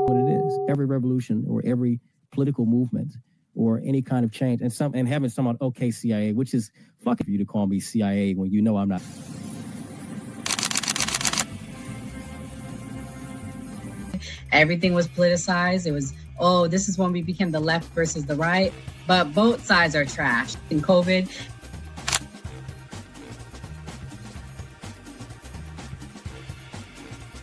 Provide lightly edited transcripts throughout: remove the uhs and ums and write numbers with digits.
what it is. Every revolution or every political movement or any kind of change, and having someone, okay, CIA, which is fucking for you to call me CIA when you know I'm not. Everything was politicized. It was, oh, this is when we became the left versus the right. But both sides are trash. In COVID,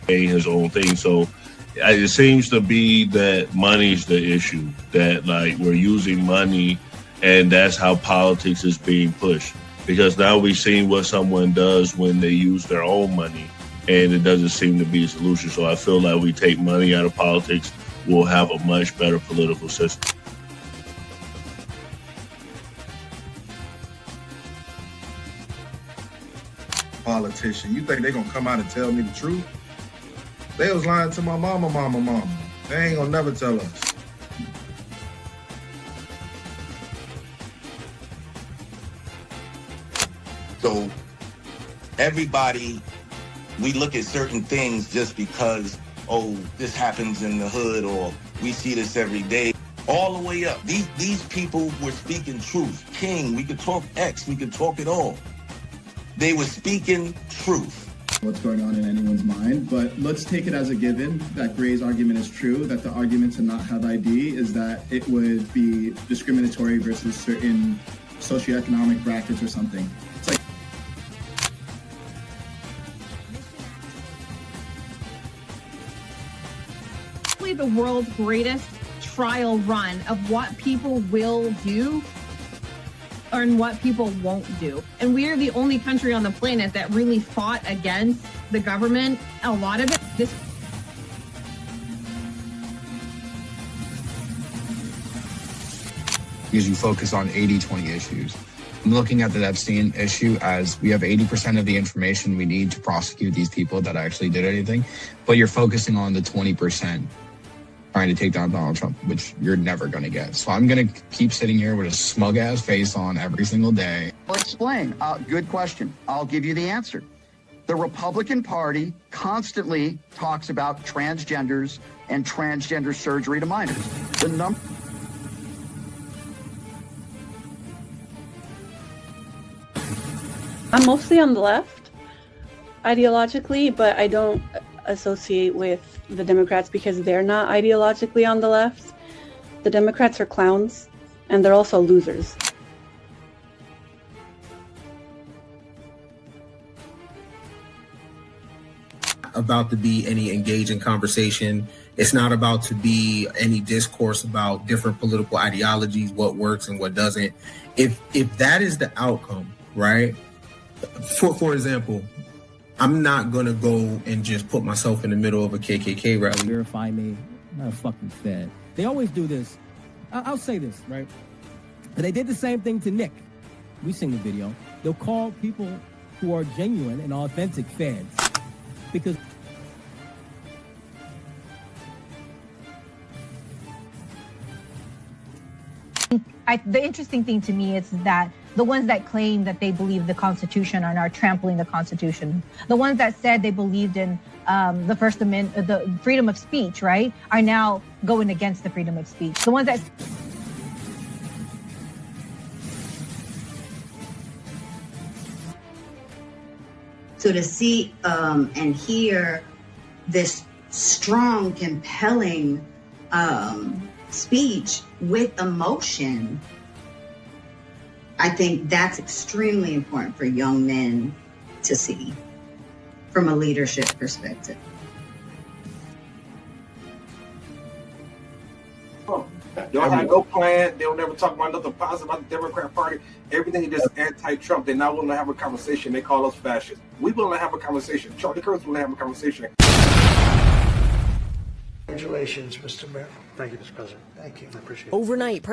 his own thing. So it seems to be that money's the issue, that like we're using money and that's how politics is being pushed. Because now we've seen what someone does when they use their own money and it doesn't seem to be a solution. So I feel like we take money out of politics, we'll have a much better political system. Politician, you think they're gonna come out and tell me the truth? They was lying to my mama. They ain't gonna never tell us. So everybody, we look at certain things just because, oh, this happens in the hood or we see this every day. All the way up. These people were speaking truth. King, we could talk X, we could talk it all. They were speaking truth. What's going on in anyone's mind, but let's take it as a given that Gray's argument is true, that the argument to not have ID is that it would be discriminatory versus certain socioeconomic brackets or something. It's like the world's greatest trial run of what people will do and what people won't do. And we are the only country on the planet that really fought against the government. A lot of it, because you focus on 80-20 issues. I'm looking at the Epstein issue as we have 80% of the information we need to prosecute these people that actually did anything, but you're focusing on the 20% trying to take down Donald Trump, which you're never going to get. So I'm going to keep sitting here with a smug-ass face on every single day. I'll explain. Good question. I'll give you the answer. The Republican Party constantly talks about transgenders and transgender surgery to minors. I'm mostly on the left ideologically, but I don't associate with the Democrats because they're not ideologically on the left. The Democrats are clowns, and they're also losers. About to be any engaging conversation. It's not about to be any discourse about different political ideologies, what works and what doesn't. If that is the outcome, right? For example, I'm not going to go and just put myself in the middle of a KKK rally. Verify me, I'm not a fucking fed. They always do this. I'll say this, right? They did the same thing to Nick. We've seen the video. They'll call people who are genuine and authentic feds because the interesting thing to me is that the ones that claim that they believe the Constitution are now trampling the Constitution. The ones that said they believed in the First Amendment, the freedom of speech, right, are now going against the freedom of speech. The ones that... So to see and hear this strong, compelling speech with emotion, I think that's extremely important for young men to see from a leadership perspective. Y'all have no plan. They'll never talk about nothing positive about the Democrat Party. Everything is just anti-Trump. They're not willing to have a conversation. They call us fascists. We willing to have a conversation. Charlie Kirk's willing to have a conversation. Congratulations, Mr. Mayor. Thank you, Mr. President. Thank you. I appreciate it. Overnight,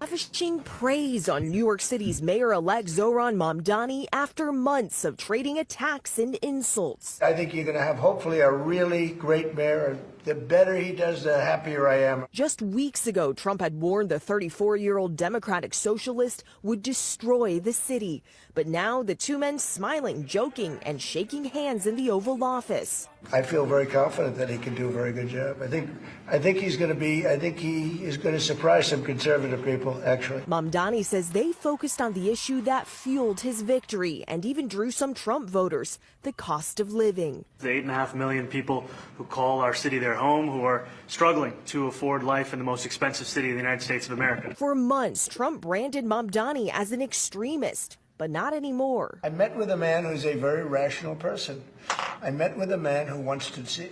lavishing praise on New York City's mayor-elect Zohran Mamdani after months of trading attacks and insults. I think you're going to have hopefully a really great mayor. The better he does, the happier I am. Just weeks ago, Trump had warned the 34-year-old Democratic socialist would destroy the city. But now the two men smiling, joking, and shaking hands in the Oval Office. I feel very confident that he can do a very good job. I think he is going to surprise some conservative people, actually. Mamdani says they focused on the issue that fueled his victory and even drew some Trump voters, the cost of living. The 8.5 million people who call our city their home, who are struggling to afford life in the most expensive city in the United States of America. For months, Trump branded Mamdani as an extremist, but not anymore. I met with a man who's a very rational person. I met with a man who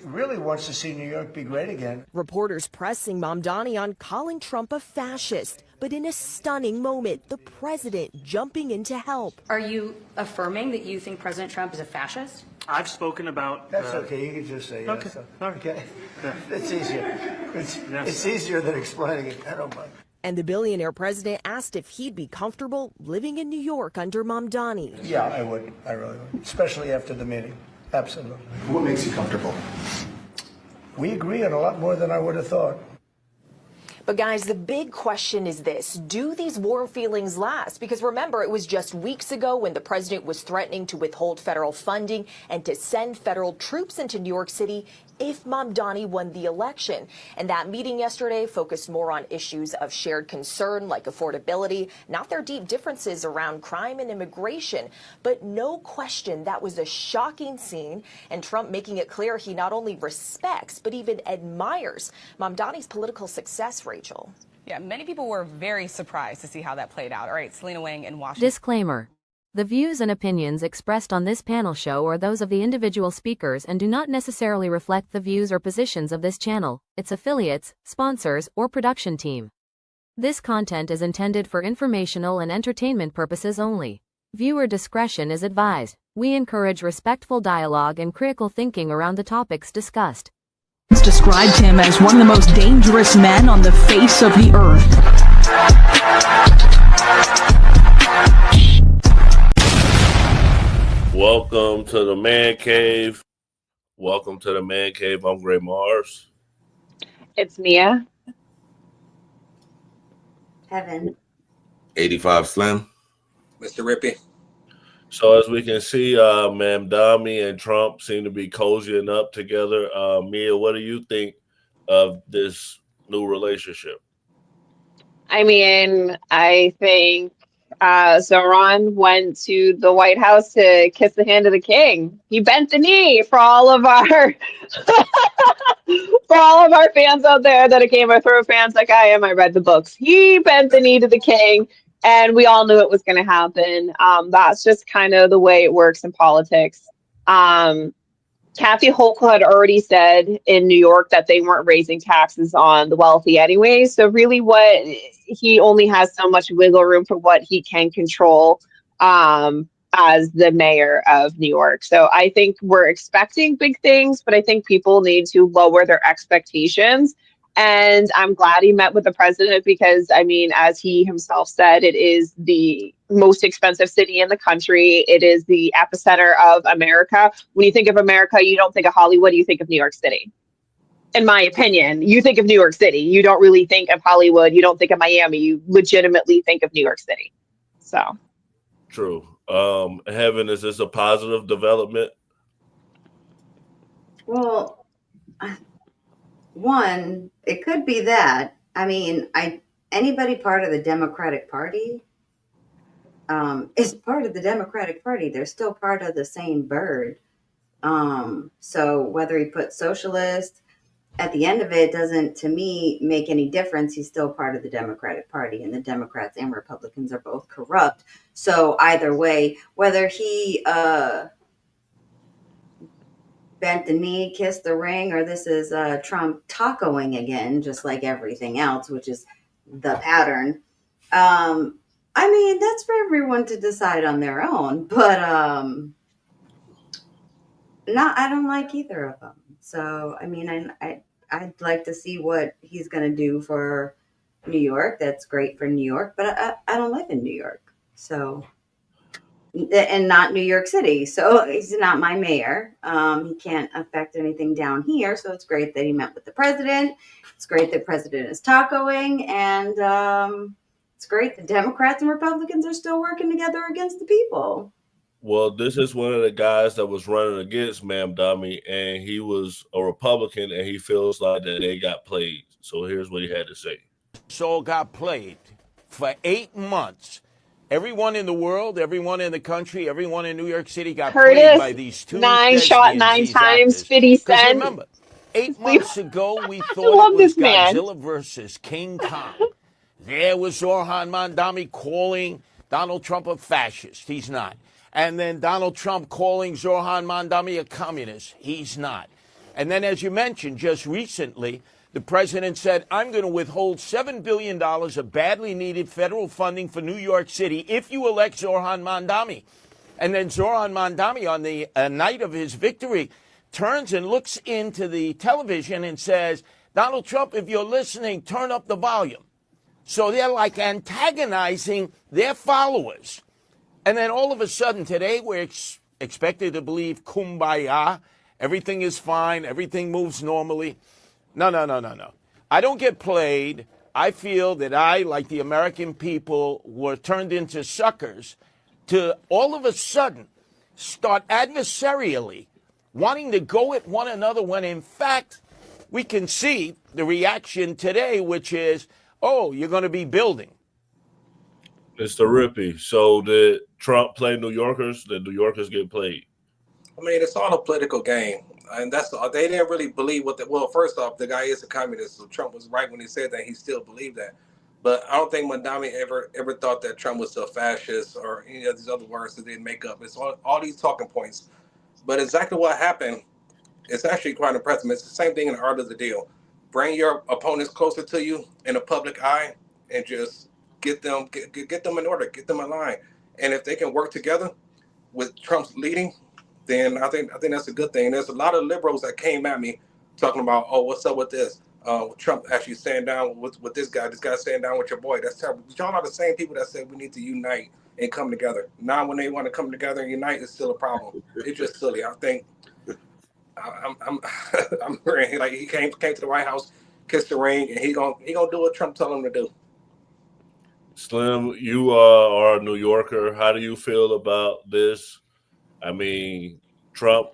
really wants to see New York be great again. Reporters pressing Mamdani on calling Trump a fascist, but in a stunning moment, the president jumping in to help. Are you affirming that you think President Trump is a fascist? I've spoken about... That's okay, you can just say yes. Okay. Okay. Yeah. It's easier. It's easier than explaining it. I don't mind. And the billionaire president asked if he'd be comfortable living in New York under Mamdani. Yeah, I would. I really would. Especially after the meeting. Absolutely. What makes you comfortable? We agree on a lot more than I would have thought. But guys, the big question is this: do these warm feelings last? Because remember, it was just weeks ago when the president was threatening to withhold federal funding and to send federal troops into New York City if Mamdani won the election. And that meeting yesterday focused more on issues of shared concern like affordability, not their deep differences around crime and immigration. But no question, that was a shocking scene, and Trump making it clear he not only respects but even admires Mamdani's political success, Rachel. Yeah, many people were very surprised to see how that played out. All right, Selena Wang in Washington. Disclaimer. The views and opinions expressed on this panel show are those of the individual speakers and do not necessarily reflect the views or positions of this channel, its affiliates, sponsors, or production team. This content is intended for informational and entertainment purposes only. Viewer discretion is advised. We encourage respectful dialogue and critical thinking around the topics discussed. Described him as one of the most dangerous men on the face of the earth. Welcome to the Man Cave. Welcome to the Man Cave. I'm Gray Mars. It's Mia. Heaven. 85 Slim. Mr. Rippy. So as we can see, Mamdani and Trump seem to be cozying up together. Mia, what do you think of this new relationship? I mean, I think Zohran went to the White House to kiss the hand of the king. He bent the knee for all of our for all of our fans out there that are Game of Thrones fans like I am. I read the books. He bent the knee to the king, and we all knew it was going to happen. That's just kind of the way it works in politics. Kathy Hochul had already said in New York that they weren't raising taxes on the wealthy anyway. So really he only has so much wiggle room for what he can control as the mayor of New York. So I think we're expecting big things, but I think people need to lower their expectations. And I'm glad he met with the president because, I mean, as he himself said, it is the most expensive city in the country. It is the epicenter of America. When you think of America, you don't think of Hollywood, you think of New York City. In my opinion, you think of New York City. You don't really think of Hollywood. You don't think of Miami. You legitimately think of New York City. So. True. Heaven, is this a positive development? Well, one, it could be that. I mean, anybody part of the Democratic Party is part of the Democratic Party. They're still part of the same bird. So whether he put socialist, at the end of it doesn't, to me, make any difference. He's still part of the Democratic Party, and the Democrats and Republicans are both corrupt. So either way, whether he bent the knee, kissed the ring, or this is Trump tacoing again, just like everything else, which is the pattern. I mean, that's for everyone to decide on their own, but I don't like either of them. So, I mean, I'd like to see what he's going to do for New York. That's great for New York, but I don't live in New York. So, and not New York City. So he's not my mayor. He can't affect anything down here. So it's great that he met with the president. It's great that president is tacoing, and it's great that Democrats and Republicans are still working together against the people. Well, this is one of the guys that was running against Mamdani, and he was a Republican, and he feels like that they got played. So here's what he had to say. Soul got played for 8 months. Everyone in the world, everyone in the country, everyone in New York City got played by these two 9 shot 9 times, 50 Cent. Remember, 8 months ago, we thought love it was this man. Godzilla versus King Kong. There was Zohran Mamdani calling Donald Trump a fascist. He's not. And then Donald Trump calling Zohran Mamdani a communist. He's not. And then, as you mentioned, just recently, the president said, I'm going to withhold $7 billion of badly needed federal funding for New York City if you elect Zohran Mamdani. And then Zohran Mamdani, on the night of his victory, turns and looks into the television and says, Donald Trump, if you're listening, turn up the volume. So they're like antagonizing their followers. And then all of a sudden today, we're expected to believe kumbaya. Everything is fine. Everything moves normally. No. I don't get played. I feel that I, like the American people, were turned into suckers to all of a sudden start adversarially wanting to go at one another when, in fact, we can see the reaction today, which is, oh, you're going to be building. Mr. Rippey, so did Trump play New Yorkers? Did New Yorkers get played? I mean, it's all a political game. And they didn't really believe well, first off, the guy is a communist, so Trump was right when he said that. He still believed that. But I don't think Mamdani ever thought that Trump was a fascist or any of these other words that they didn't make up. It's all these talking points. But exactly what happened, it's actually quite impressive. It's the same thing in the art of the deal. Bring your opponents closer to you in the public eye and just get them in order, get them in line. And if they can work together with Trump's leading, then I think that's a good thing. There's a lot of liberals that came at me talking about, oh, what's up with this? Trump actually standing down with this guy standing down with your boy. That's terrible. But y'all are the same people that said we need to unite and come together. Now when they want to come together and unite, it's still a problem. It's just silly. I think I'm hearing like he came to the White House, kissed the ring, and he gonna do what Trump told him to do. Slim, you are a New Yorker. How do you feel about this? I mean, Trump,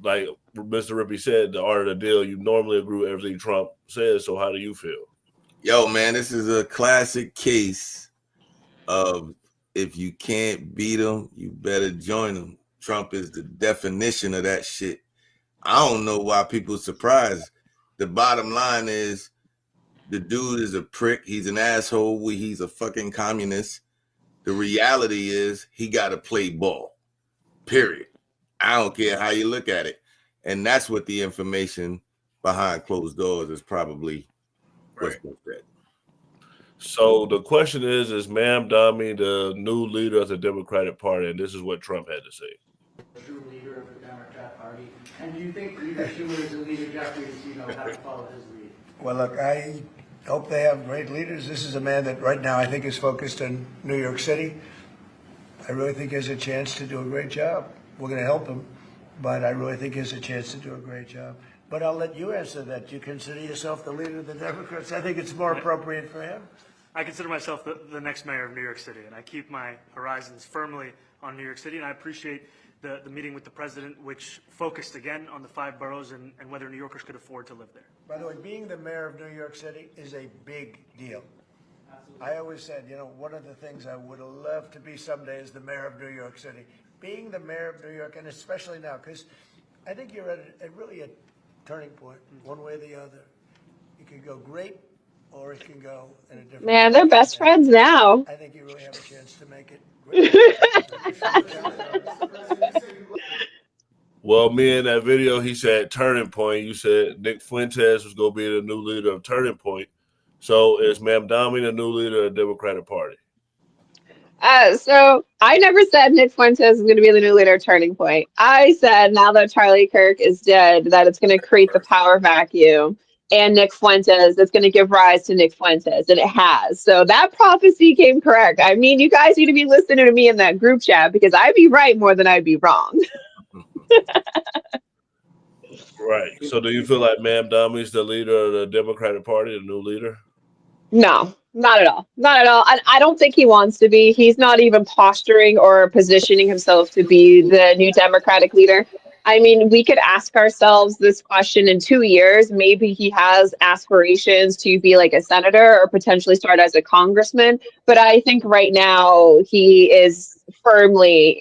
like Mr. Rippey said, the art of the deal, you normally agree with everything Trump says. So how do you feel? Yo, man, this is a classic case of if you can't beat them, you better join them. Trump is the definition of that shit. I don't know why people are surprised. The bottom line is the dude is a prick. He's an asshole. He's a fucking communist. The reality is he got to play ball. Period. I don't care how you look at it. And that's what the information behind closed doors is probably what's been said. So the question is Mamdani the new leader of the Democratic Party? And this is what Trump had to say. True leader of the Democrat Party. And do you think Leader Schumer is a leader, Jeffrey, how to follow his lead? Well, look, I hope they have great leaders. This is a man that right now I think is focused on New York City. I really think he has a chance to do a great job. We're going to help him, but I really think he has a chance to do a great job. But I'll let you answer that. You consider yourself the leader of the Democrats? I think it's more appropriate for him. I consider myself the next mayor of New York City, and I keep my horizons firmly on New York City, and I appreciate the meeting with the president, which focused again on the 5 boroughs and whether New Yorkers could afford to live there. By the way, being the mayor of New York City is a big deal. I always said, one of the things I would have loved to be someday is the mayor of New York City. Being the mayor of New York, and especially now, because I think you're at really a turning point, one way or the other. It can go great, or it can go in a different way. Man, they're best friends now. I think you really have a chance to make it great. Well, me in that video, he said turning point. You said Nick Fuentes was going to be the new leader of Turning Point. So is Mamdani the new leader of the Democratic Party? So I never said Nick Fuentes is going to be the new leader of Turning Point. I said now that Charlie Kirk is dead, that it's going to create the power vacuum and Nick Fuentes that's going to give rise to Nick Fuentes, and it has. So that prophecy came correct. I mean, you guys need to be listening to me in that group chat because I'd be right more than I'd be wrong. Right. So do you feel like Mamdani is the leader of the Democratic Party, the new leader? No, not at all. Not at all. I don't think he wants to be. He's not even posturing or positioning himself to be the new Democratic leader. I mean, we could ask ourselves this question in 2 years. Maybe he has aspirations to be like a senator or potentially start as a congressman. But I think right now he is firmly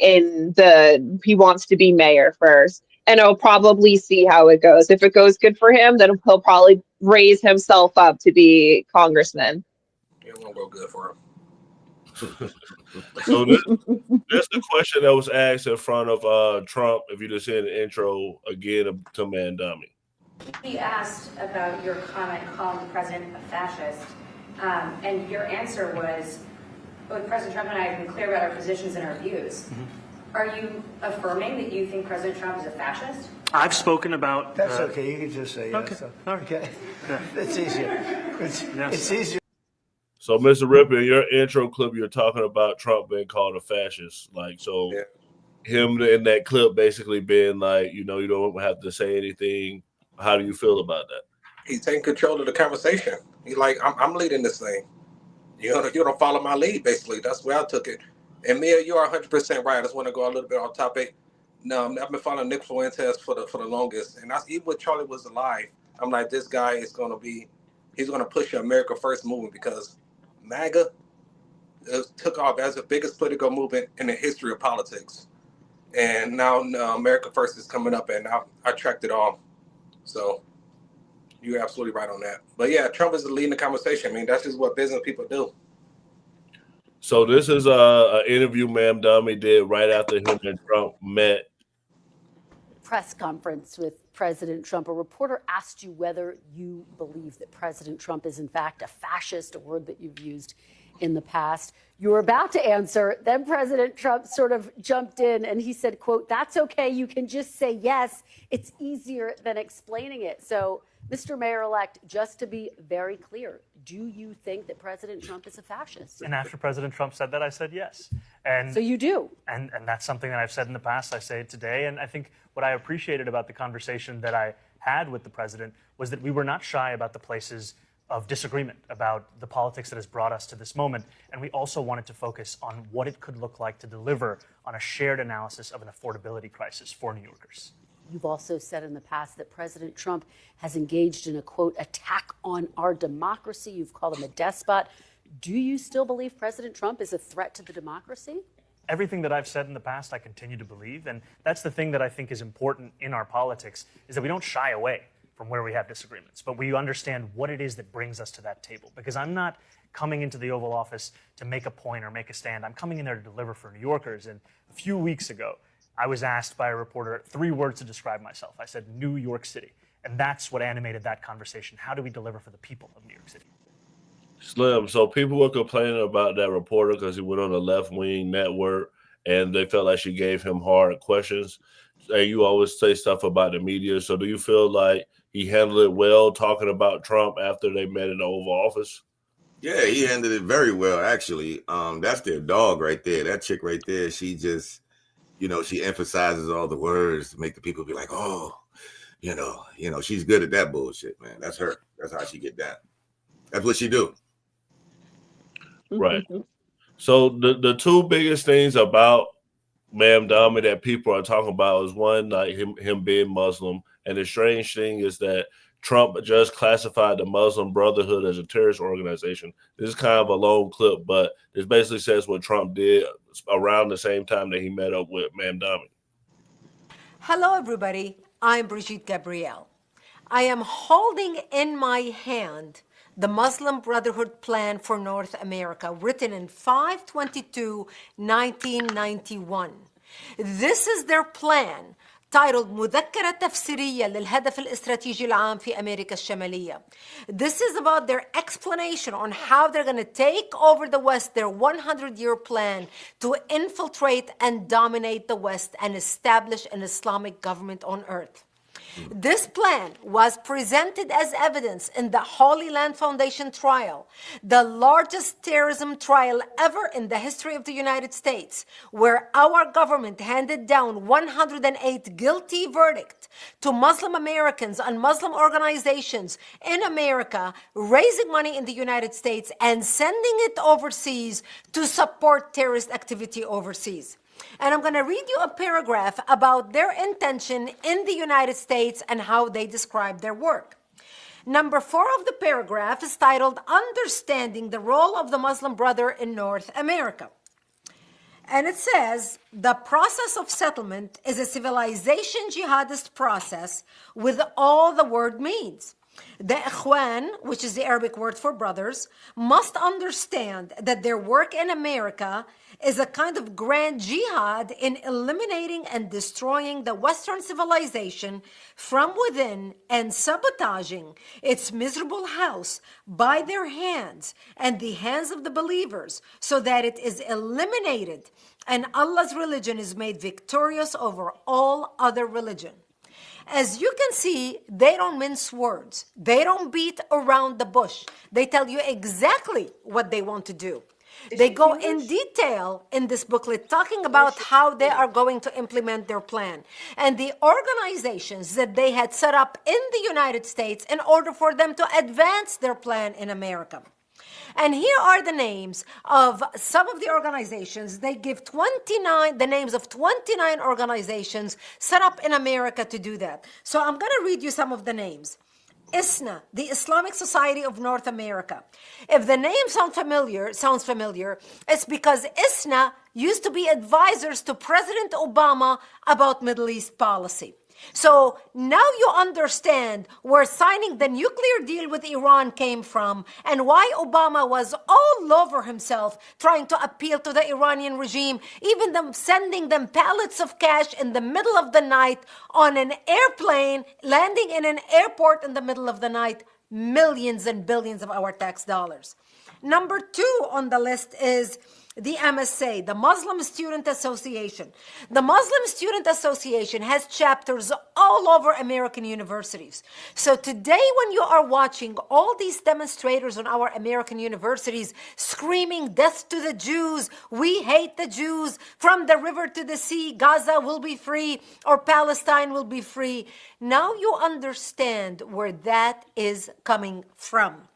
he wants to be mayor first. And he'll probably see how it goes. If it goes good for him, then he'll probably raise himself up to be congressman. It won't go good for him. So this is the question that was asked in front of Trump, if you just hear the intro again to Mamdani. You asked about your comment calling the president a fascist, and your answer was, President Trump and I have been clear about our positions and our views. Are you affirming that you think President Trump is a fascist? I've spoken about... That's okay. You can just say yes. Okay. All right. Okay. Yeah. It's easier. It's easier. So, Mr. Ripper, in your intro clip, you're talking about Trump being called a fascist. Like, so him in that clip basically being like, you don't have to say anything. How do you feel about that? He's taking control of the conversation. He's like, I'm leading this thing. You don't follow my lead, basically. That's where I took it. And Mia, you are 100% right. I just want to go a little bit off topic. No, I've been following Nick Fuentes for the longest, and that's even when Charlie was alive. I'm like, this guy is he's going to push the America First movement because MAGA took off as the biggest political movement in the history of politics, and now America First is coming up, and I tracked it all. So you're absolutely right on that. But yeah, Trump is leading the conversation. I mean, that's just what business people do. So this is an interview Mamdani did right after him and Trump met. Press conference with President Trump. A reporter asked you whether you believe that President Trump is in fact a fascist, a word that you've used in the past. You were about to answer, then President Trump sort of jumped in and he said, quote, "That's okay, you can just say yes. It's easier than explaining it." So, Mr. Mayor-elect, just to be very clear, do you think that President Trump is a fascist? And after President Trump said that, I said yes. And so you do? And that's something that I've said in the past. I say it today. And I think what I appreciated about the conversation that I had with the president was that we were not shy about the places of disagreement, about the politics that has brought us to this moment. And we also wanted to focus on what it could look like to deliver on a shared analysis of an affordability crisis for New Yorkers. You've also said in the past that President Trump has engaged in a, quote, attack on our democracy. You've called him a despot. Do you still believe President Trump is a threat to the democracy? Everything that I've said in the past, I continue to believe. And that's the thing that I think is important in our politics, is that we don't shy away from where we have disagreements, but we understand what it is that brings us to that table. Because I'm not coming into the Oval Office to make a point or make a stand. I'm coming in there to deliver for New Yorkers. And a few weeks ago, I was asked by a reporter 3 words to describe myself. I said, New York City. And that's what animated that conversation. How do we deliver for the people of New York City? Slim, so people were complaining about that reporter because he went on a left-wing network and they felt like she gave him hard questions. And you always say stuff about the media. So do you feel like he handled it well talking about Trump after they met in the Oval Office? Yeah, he handled it very well, actually. That's their dog right there. That chick right there, she just, she emphasizes all the words to make the people be like, oh, she's good at that bullshit, man. That's her. That's how she get down. That's what she do. Right. So the 2 biggest things about Mamdani that people are talking about is one, like him being Muslim. And the strange thing is that Trump just classified the Muslim Brotherhood as a terrorist organization. This is kind of a long clip, but this basically says what Trump did around the same time that he met up with Mamdani. Hello, everybody. I'm Brigitte Gabriel. I am holding in my hand the Muslim Brotherhood Plan for North America, written in 5/22/1991. This is their plan, titled مذكرة تفسيرية للهدف الاستراتيجي العام في أمريكا الشمالية. This is about their explanation on how they're going to take over the West, their 100-year plan to infiltrate and dominate the West and establish an Islamic government on earth. This plan was presented as evidence in the Holy Land Foundation trial, the largest terrorism trial ever in the history of the United States, where our government handed down 108 guilty verdicts to Muslim Americans and Muslim organizations in America, raising money in the United States and sending it overseas to support terrorist activity overseas. And I'm going to read you a paragraph about their intention in the United States and how they describe their work. Number 4 of the paragraph is titled Understanding the Role of the Muslim Brother in North America. And it says, the process of settlement is a civilization jihadist process with all the word means. The Ikhwan, which is the Arabic word for brothers, must understand that their work in America is a kind of grand jihad in eliminating and destroying the Western civilization from within and sabotaging its miserable house by their hands and the hands of the believers, so that it is eliminated and Allah's religion is made victorious over all other religion. As you can see, they don't mince words. They don't beat around the bush. They tell you exactly what they want to do. They go in detail in this booklet talking about how they are going to implement their plan and the organizations that they had set up in the United States in order for them to advance their plan in America. And here are the names of some of the organizations. They give the names of 29 organizations set up in America to do that. So I'm going to read you some of the names. ISNA, the Islamic Society of North America. If the name sounds familiar, it's because ISNA used to be advisors to President Obama about Middle East policy. So now you understand where signing the nuclear deal with Iran came from and why Obama was all over himself trying to appeal to the Iranian regime, even sending them pallets of cash in the middle of the night on an airplane, landing in an airport in the middle of the night, millions and billions of our tax dollars. Number 2 on the list is the MSA, the Muslim Student Association. The Muslim Student Association has chapters all over American universities. So today when you are watching all these demonstrators on our American universities screaming death to the Jews, we hate the Jews, from the river to the sea, Gaza will be free or Palestine will be free. Now you understand where that is coming from.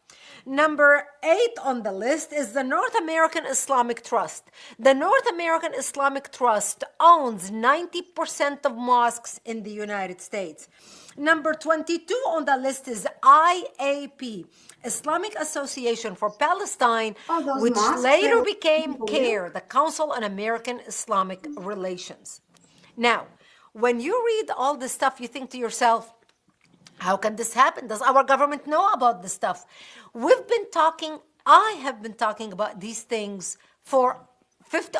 Number 8 on the list is the North American Islamic Trust. The North American Islamic Trust owns 90% of mosques in the United States. Number 22 on the list is IAP, Islamic Association for Palestine, which later became CARE, the Council on American Islamic Relations. Now, when you read all this stuff, you think to yourself, how can this happen? Does our government know about this stuff? I have been talking about these things for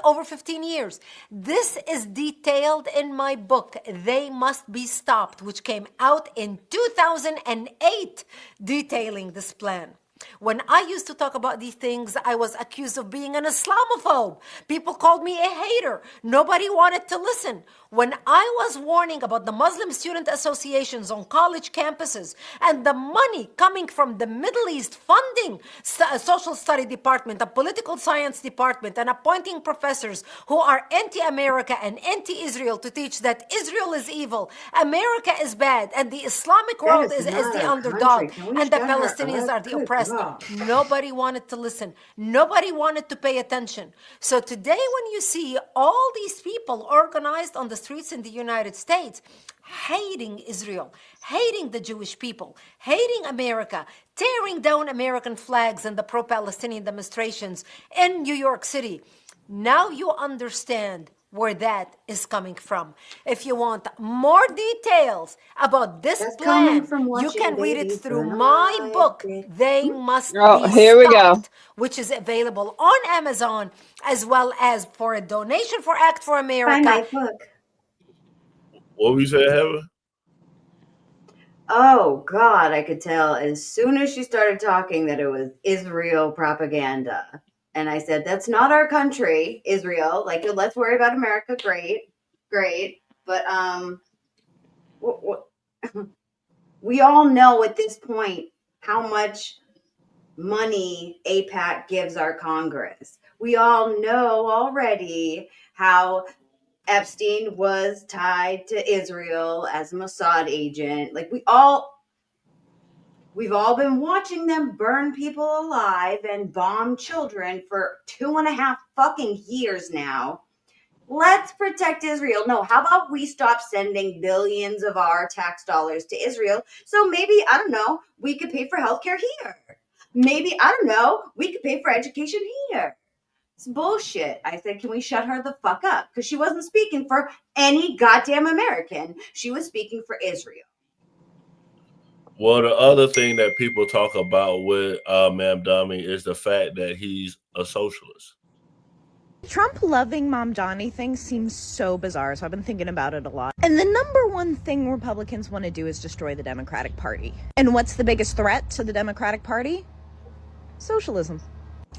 over 15 years. This is detailed in my book, They Must Be Stopped, which came out in 2008, detailing this plan. When I used to talk about these things, I was accused of being an Islamophobe. People called me a hater. Nobody wanted to listen. When I was warning about the Muslim student associations on college campuses and the money coming from the Middle East funding a social study department, a political science department, and appointing professors who are anti-America and anti-Israel to teach that Israel is evil, America is bad, and the Islamic world is the underdog, and the Palestinians are the oppressed. Nobody wanted to listen. Nobody wanted to pay attention. So today when you see all these people organized on the streets in the United States, hating Israel, hating the Jewish people, hating America, tearing down American flags and the pro-Palestinian demonstrations in New York City, now you understand where that is coming from. If you want more details about this plan, you can read it through my book, They Must Be Here we go. Stopped, which is available on Amazon, as well as for a donation for Act for America. Find my book. What we say, Heather? Oh, God, I could tell as soon as she started talking that it was Israel propaganda. And I said, that's not our country, Israel. Like, let's worry about America. Great. But, We all know at this point how much money AIPAC gives our Congress. We all know already how Epstein was tied to Israel as a Mossad agent. Like we've all been watching them burn people alive and bomb children for 2.5 fucking years now. Let's protect Israel. No, how about we stop sending billions of our tax dollars to Israel? So maybe, I don't know, we could pay for healthcare here. Maybe, I don't know, we could pay for education here. It's bullshit. I said, can we shut her the fuck up? Because she wasn't speaking for any goddamn American. She was speaking for Israel. Well, the other thing that people talk about with Mamdani is the fact that he's a socialist. Trump loving Mamdani thing seems so bizarre, so I've been thinking about it a lot. And the number one thing Republicans want to do is destroy the Democratic Party. And what's the biggest threat to the Democratic Party? Socialism.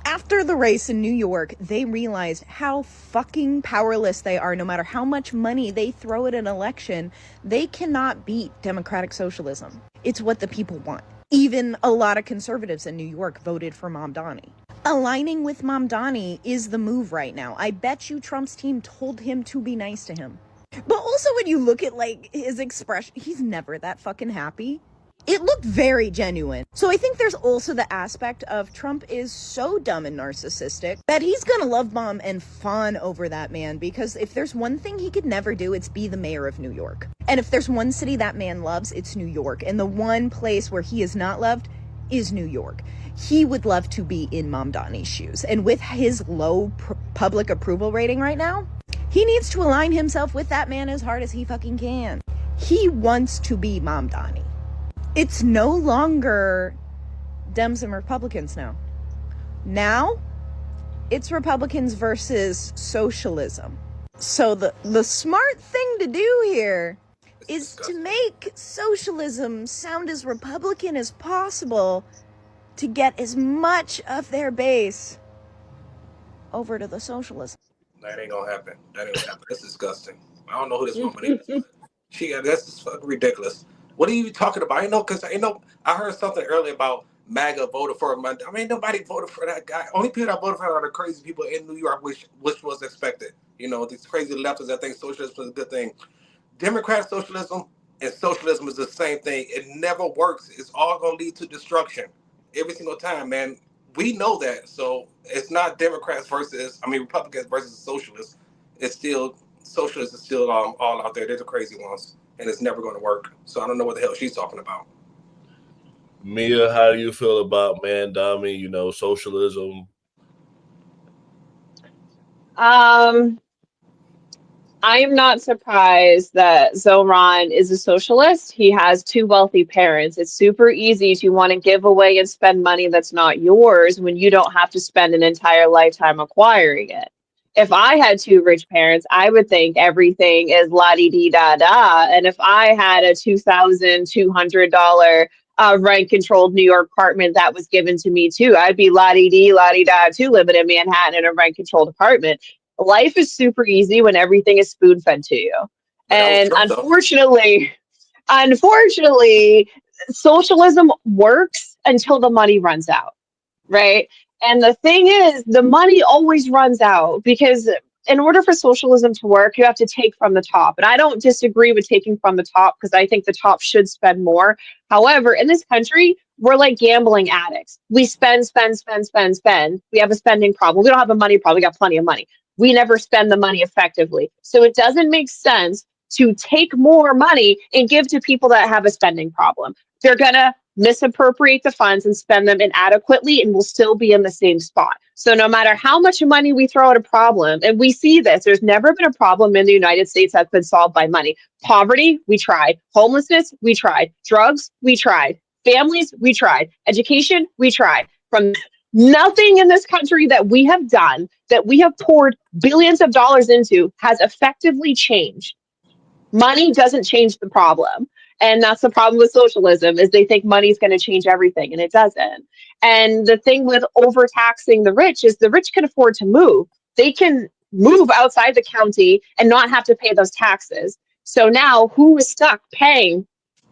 After the race in New York, they realized how fucking powerless they are. No matter how much money they throw at an election, they cannot beat democratic socialism. It's what the people want. Even a lot of conservatives in New York voted for Mamdani. Aligning with Mamdani is the move right now. I bet you Trump's team told him to be nice to him. But also when you look at like his expression, he's never that fucking happy. It looked very genuine. So I think there's also the aspect of Trump is so dumb and narcissistic that he's gonna love bomb and fawn over that man, because if there's one thing he could never do, it's be the mayor of New York. And if there's one city that man loves, it's New York. And the one place where he is not loved is New York. He would love to be in Mamdani's shoes. And with his low public approval rating right now, he needs to align himself with that man as hard as he fucking can. He wants to be Mamdani. It's no longer Dems and Republicans now. Now, it's Republicans versus socialism. So the smart thing to do here is to make socialism sound as Republican as possible to get as much of their base over to the socialism. That ain't gonna happen. That ain't gonna happen. That's disgusting. I don't know who this woman is. But that's just fucking ridiculous. What are you talking about? I heard something earlier about MAGA voted for him. I mean, nobody voted for that guy. Only people that voted for him are the crazy people in New York, which was expected. You know, these crazy leftists that think socialism is a good thing. Democratic socialism and socialism is the same thing. It never works. It's all going to lead to destruction every single time, man. We know that. So it's not Republicans versus socialists. It's still, socialists are still all out there. They're the crazy ones. And it's never going to work. So I don't know what the hell she's talking about. Mia, how do you feel about Mamdani, socialism? I am not surprised that Zohran is a socialist. He has two wealthy parents. It's super easy to want to give away and spend money that's not yours when you don't have to spend an entire lifetime acquiring it. If I had two rich parents, I would think everything is la-di-di-da-da. And if I had a $2,200 rent-controlled New York apartment that was given to me too, I'd be la-di-di, la-di-da too, living in Manhattan in a rent-controlled apartment. Life is super easy when everything is spoon-fed to you. And unfortunately, socialism works until the money runs out, right? And the thing is, the money always runs out, because in order for socialism to work, you have to take from the top. And I don't disagree with taking from the top, because I think the top should spend more. However, in this country, we're like gambling addicts. We spend. We have a spending problem. We don't have a money problem. We got plenty of money. We never spend the money effectively. So it doesn't make sense to take more money and give to people that have a spending problem. They're going to misappropriate the funds and spend them inadequately, and we'll still be in the same spot. So no matter how much money we throw at a problem, and we see this, there's never been a problem in the United States that's been solved by money. Poverty, we tried. Homelessness, we tried. Drugs, we tried. Families, we tried. Education, we tried. From nothing in this country that we have done, that we have poured billions of dollars into, has effectively changed. Money doesn't change the problem. And that's the problem with socialism, is they think money is going to change everything, and it doesn't. And the thing with overtaxing the rich is the rich can afford to move. They can move outside the county and not have to pay those taxes. So now who is stuck paying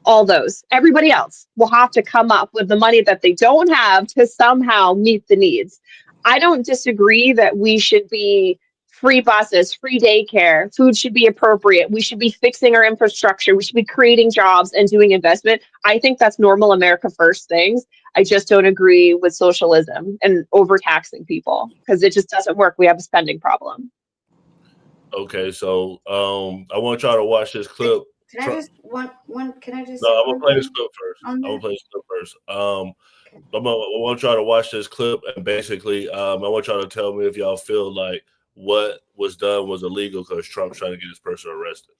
all those. Everybody else will have to come up with the money that they don't have to somehow meet the needs. I don't disagree that we should be free buses, free daycare, food should be appropriate. We should be fixing our infrastructure. We should be creating jobs and doing investment. I think that's normal America first things. I just don't agree with socialism and overtaxing people because it just doesn't work. We have a spending problem. Okay, so I want y'all to watch this clip. Can I just can I just No, say I'm gonna one play thing this clip first. on I'm that? gonna play this clip first. I want y'all to watch this clip, and basically, I want y'all to tell me if y'all feel like what was done was illegal because Trump's trying to get this person arrested.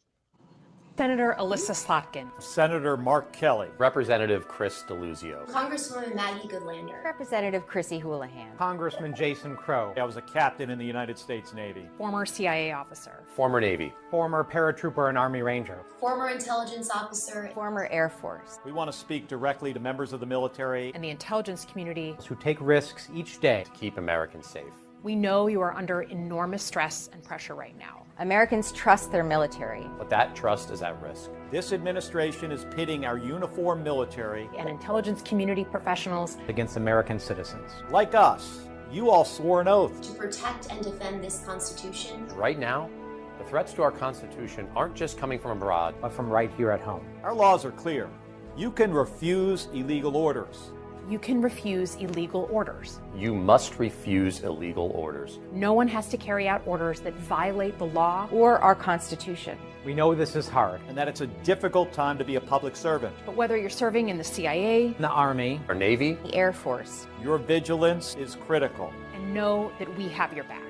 Senator Alyssa Slotkin. Senator Mark Kelly. Representative Chris Deluzio. Congresswoman Maggie Goodlander. Representative Chrissy Houlihan. Congressman Jason Crow. I was a captain in the United States Navy. Former CIA officer. Former Navy. Former paratrooper and Army Ranger. Former intelligence officer. Former Air Force. We want to speak directly to members of the military and the intelligence community who take risks each day to keep Americans safe. We know you are under enormous stress and pressure right now. Americans trust their military. But that trust is at risk. This administration is pitting our uniformed military and intelligence community professionals against American citizens. Like us, you all swore an oath to protect and defend this Constitution. Right now, the threats to our Constitution aren't just coming from abroad, but from right here at home. Our laws are clear. You can refuse illegal orders. You can refuse illegal orders. You must refuse illegal orders. No one has to carry out orders that violate the law or our Constitution. We know this is hard and that it's a difficult time to be a public servant. But whether you're serving in the CIA, the Army, or Navy, the Air Force, your vigilance is critical. And know that we have your back.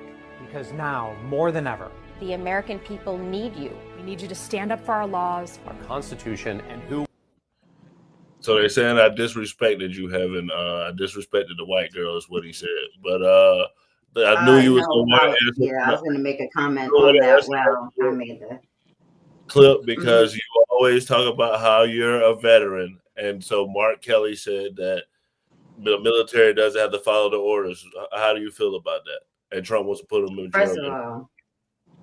Because now, more than ever, the American people need you. We need you to stand up for our laws, our Constitution, and who. So they're saying I disrespected you, Heaven. I disrespected the white girl is what he said. But I knew you was the one. Yeah, I was going to make a comment on that. Well, I made the clip because you always talk about how you're a veteran. And so Mark Kelly said that the military doesn't have to follow the orders. How do you feel about that? And Trump wants to put them in jail. First of all,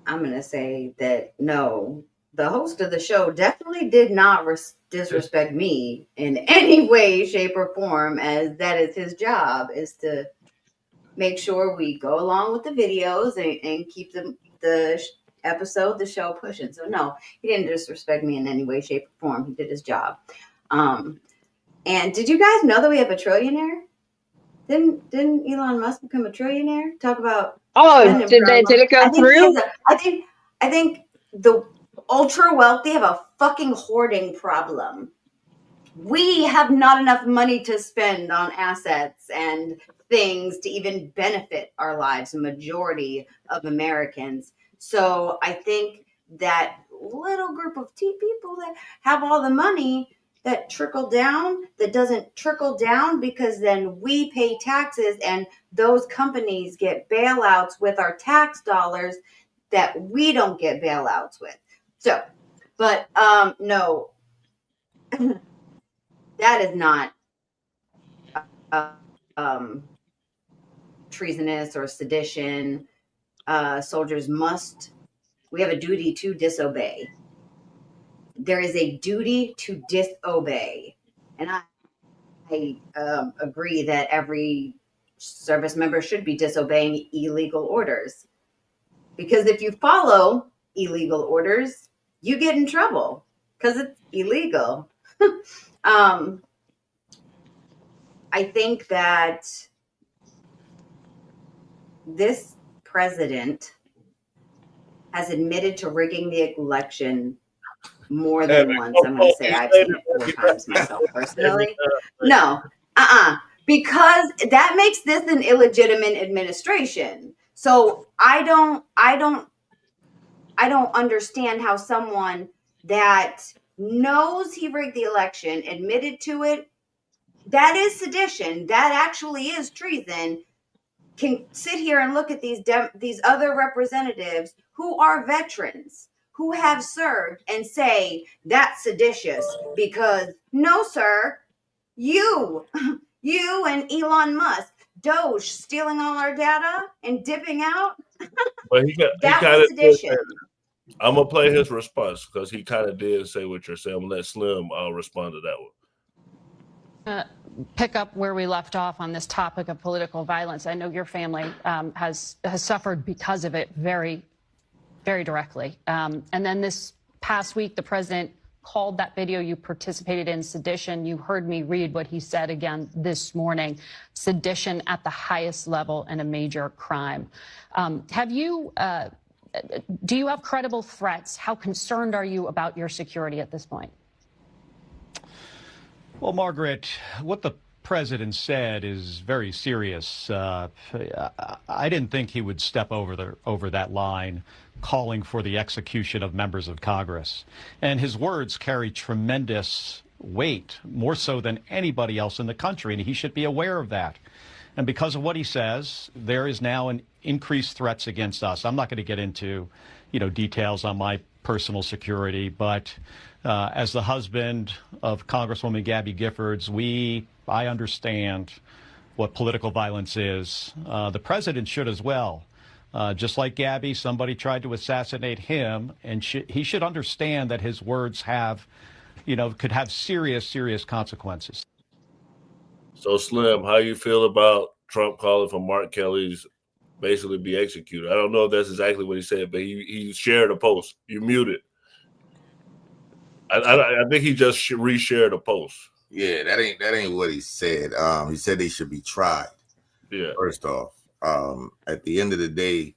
I'm going to say that no, the host of the show definitely did not disrespect me in any way, shape, or form, as that is his job, is to make sure we go along with the videos and keep the episode, the show pushing. So no, he didn't disrespect me in any way, shape, or form. He did his job. And did you guys know that we have a trillionaire? Didn't Elon Musk become a trillionaire? Talk about did it go through? I think the ultra wealthy have a fucking hoarding problem. We have not enough money to spend on assets and things to even benefit our lives, the majority of Americans. So I think that little group of people that have all the money that trickle down, that doesn't trickle down because then we pay taxes and those companies get bailouts with our tax dollars that we don't get bailouts with. So, but no, that is not treasonous or sedition. Soldiers we have a duty to disobey. There is a duty to disobey. And I agree that every service member should be disobeying illegal orders. Because if you follow illegal orders, you get in trouble because it's illegal. I think that this president has admitted to rigging the election more than once. I'm going to say I've seen it 4 times myself personally. No, because that makes this an illegitimate administration. So I don't understand how someone that knows he rigged the election, admitted to it, that is sedition, that actually is treason, can sit here and look at these other representatives who are veterans, who have served, and say that's seditious because no, sir, you and Elon Musk, Doge stealing all our data and dipping out. But he that was sedition. I'm gonna play his response because he kind of did say what you're saying. I'm gonna let Slim respond to that one. Pick up where we left off on this topic of political violence. I know your family has suffered because of it very, very directly. And then this past week, the president called that video you participated in sedition. You heard me read what he said again this morning. Sedition at the highest level and a major crime. Do you have credible threats? How concerned are you about your security at this point? Well, Margaret, what the president said is very serious. I didn't think he would step over that line, calling for the execution of members of Congress. And his words carry tremendous weight, more so than anybody else in the country, and he should be aware of that. And because of what he says, there is now an increased threats against us. I'm not going to get into, details on my personal security, but as the husband of Congresswoman Gabby Giffords, I understand what political violence is. The president should as well. Just like Gabby, somebody tried to assassinate him, and he should understand that his words could have serious consequences. So, Slim, how you feel about Trump calling for Mark Kelly's basically be executed? I don't know if that's exactly what he said, but he shared a post. You muted. I think he just reshared a post. Yeah, that ain't what he said. He said they should be tried. Yeah. First off, at the end of the day,